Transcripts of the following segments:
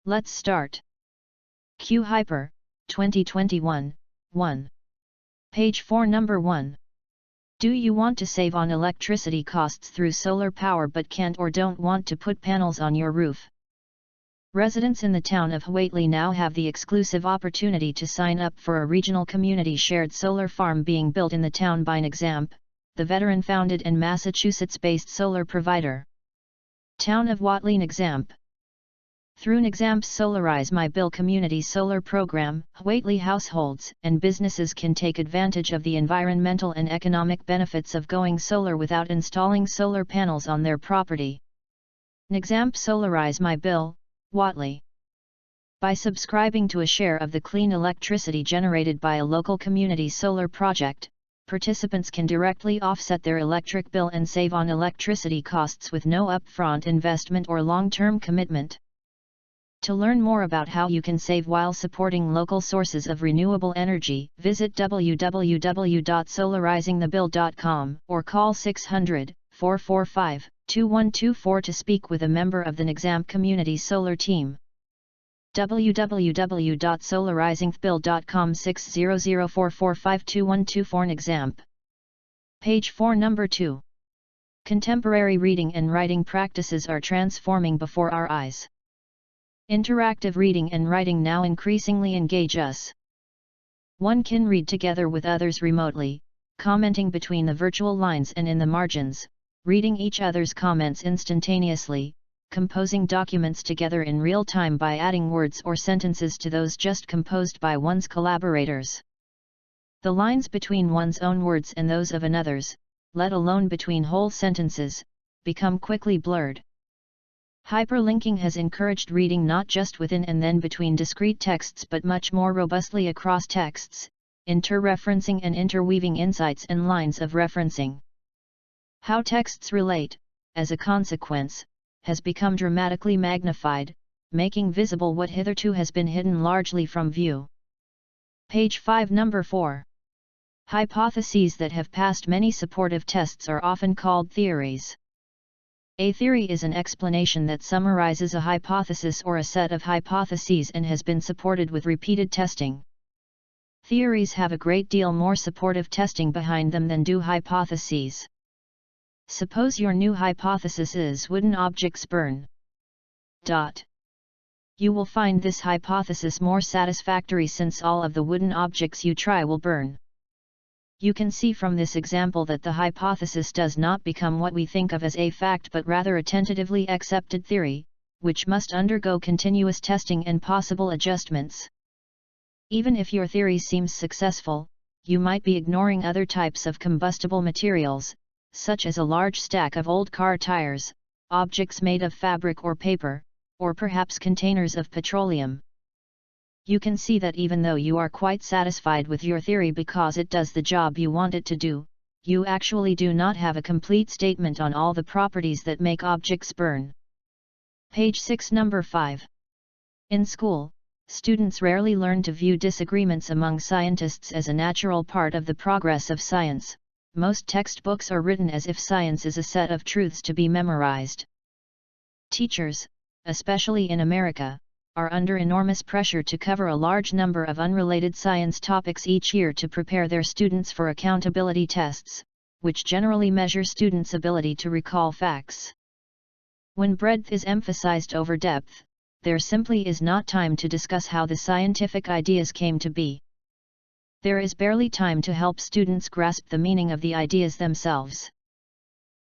Let's start. Q Hyper, 2021, 1. Page 4 Number 1. Do you want to save on electricity costs through solar power but can't or don't want to put panels on your roof? Residents in the town of Whately now have the exclusive opportunity to sign up for a regional community shared solar farm being built in the town by Nexamp, the veteran-founded and Massachusetts-based solar provider. Town of Whately Nexamp. Through Nexamp's Solarize My Bill community solar program, Whately households and businesses can take advantage of the environmental and economic benefits of going solar without installing solar panels on their property. Nexamp Solarize My Bill, Whately. By subscribing to a share of the clean electricity generated by a local community solar project, participants can directly offset their electric bill and save on electricity costs with no upfront investment or long-term commitment. To learn more about how you can save while supporting local sources of renewable energy, visit www.solarizingthebill.com or call 600-445-2124 to speak with a member of the Nexamp Community Solar Team. www.solarizingthebill.com 600-445-2124 Nexamp. Page 4 Number 2. Contemporary reading and writing practices are transforming before our eyes. Interactive reading and writing now increasingly engage us. One can read together with others remotely, commenting between the virtual lines and in the margins, reading each other's comments instantaneously, composing documents together in real time by adding words or sentences to those just composed by one's collaborators. The lines between one's own words and those of another's, let alone between whole sentences, become quickly blurred. Hyperlinking has encouraged reading not just within and then between discrete texts but much more robustly across texts, interreferencing and interweaving insights and lines of referencing. How texts relate, as a consequence, has become dramatically magnified, making visible what hitherto has been hidden largely from view. Page 5 Number 4. Hypotheses that have passed many supportive tests are often called theories. A theory is an explanation that summarizes a hypothesis or a set of hypotheses and has been supported with repeated testing. Theories have a great deal more supportive testing behind them than do hypotheses. Suppose your new hypothesis is wooden objects burn. You will find this hypothesis more satisfactory since all of the wooden objects you try will burn. You can see from this example that the hypothesis does not become what we think of as a fact but rather a tentatively accepted theory, which must undergo continuous testing and possible adjustments. Even if your theory seems successful, you might be ignoring other types of combustible materials, such as a large stack of old car tires, objects made of fabric or paper, or perhaps containers of petroleum. You can see that even though you are quite satisfied with your theory because it does the job you want it to do, you actually do not have a complete statement on all the properties that make objects burn. Page 6 Number 5. In school, students rarely learn to view disagreements among scientists as a natural part of the progress of science. Most textbooks are written as if science is a set of truths to be memorized. Teachers, especially in America, are under enormous pressure to cover a large number of unrelated science topics each year to prepare their students for accountability tests, which generally measure students' ability to recall facts. When breadth is emphasized over depth, there simply is not time to discuss how the scientific ideas came to be. There is barely time to help students grasp the meaning of the ideas themselves.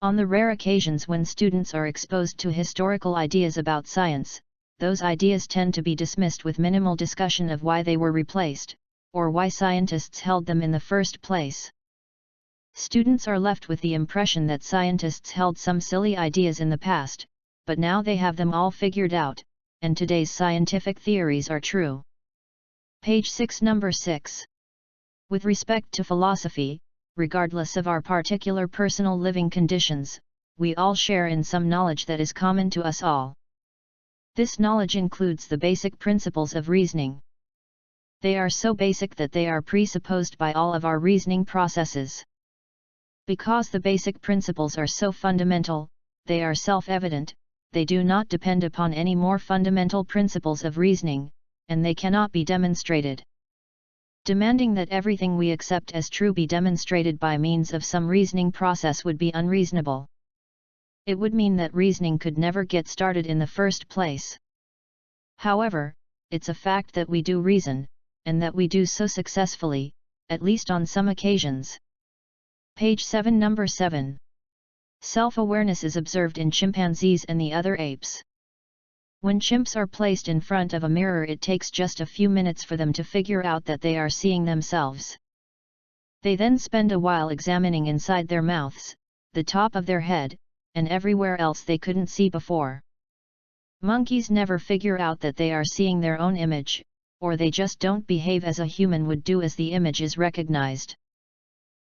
On the rare occasions when students are exposed to historical ideas about science, those ideas tend to be dismissed with minimal discussion of why they were replaced, or why scientists held them in the first place. Students are left with the impression that scientists held some silly ideas in the past, but now they have them all figured out, and today's scientific theories are true. Page 6 Number 6. With respect to philosophy, regardless of our particular personal living conditions, we all share in some knowledge that is common to us all. This knowledge includes the basic principles of reasoning. They are so basic that they are presupposed by all of our reasoning processes. Because the basic principles are so fundamental, they are self-evident, they do not depend upon any more fundamental principles of reasoning, and they cannot be demonstrated. Demanding that everything we accept as true be demonstrated by means of some reasoning process would be unreasonable. It would mean that reasoning could never get started in the first place. However, it's a fact that we do reason, and that we do so successfully, at least on some occasions. Page 7, number 7. Self-awareness is observed in chimpanzees and the other apes. When chimps are placed in front of a mirror, it takes just a few minutes for them to figure out that they are seeing themselves. They then spend a while examining inside their mouths, the top of their head, and everywhere else they couldn't see before. Monkeys never figure out that they are seeing their own image, or they just don't behave as a human would do as the image is recognized.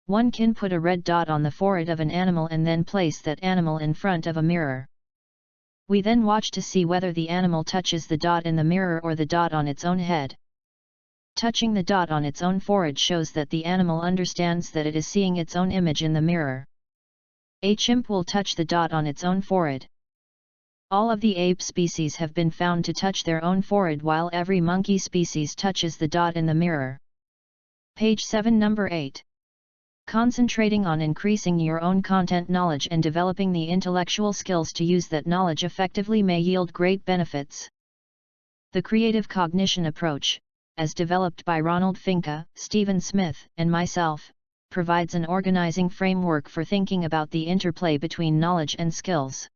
One can put a red dot on the forehead of an animal and then place that animal in front of a mirror. We then watch to see whether the animal touches the dot in the mirror or the dot on its own head. Touching the dot on its own forehead shows that the animal understands that it is seeing its own image in the mirror. A chimp will touch the dot on its own forehead. All of the ape species have been found to touch their own forehead, while every monkey species touches the dot in the mirror. Page 7, number 8. Concentrating on increasing your own content knowledge and developing the intellectual skills to use that knowledge effectively may yield great benefits. The creative cognition approach, as developed by Ronald Finke, Stephen Smith, and myself, provides an organizing framework for thinking about the interplay between knowledge and skills.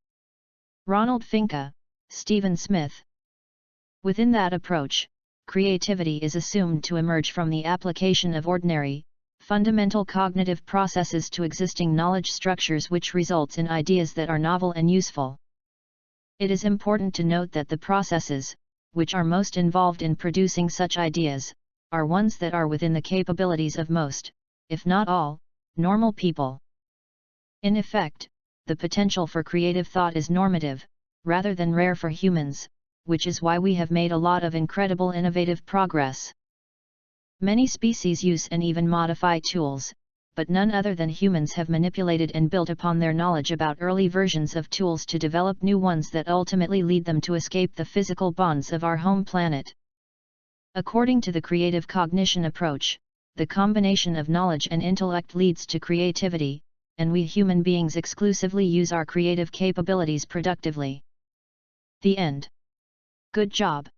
Ronald Finke, Stephen Smith. Within that approach, creativity is assumed to emerge from the application of ordinary, fundamental cognitive processes to existing knowledge structures, which results in ideas that are novel and useful. It is important to note that the processes, which are most involved in producing such ideas, are ones that are within the capabilities of most, if not all, normal people. In effect, the potential for creative thought is normative, rather than rare for humans, which is why we have made a lot of incredible innovative progress. Many species use and even modify tools, but none other than humans have manipulated and built upon their knowledge about early versions of tools to develop new ones that ultimately lead them to escape the physical bonds of our home planet. According to the creative cognition approach, the combination of knowledge and intellect leads to creativity, and we human beings exclusively use our creative capabilities productively. The end. Good job.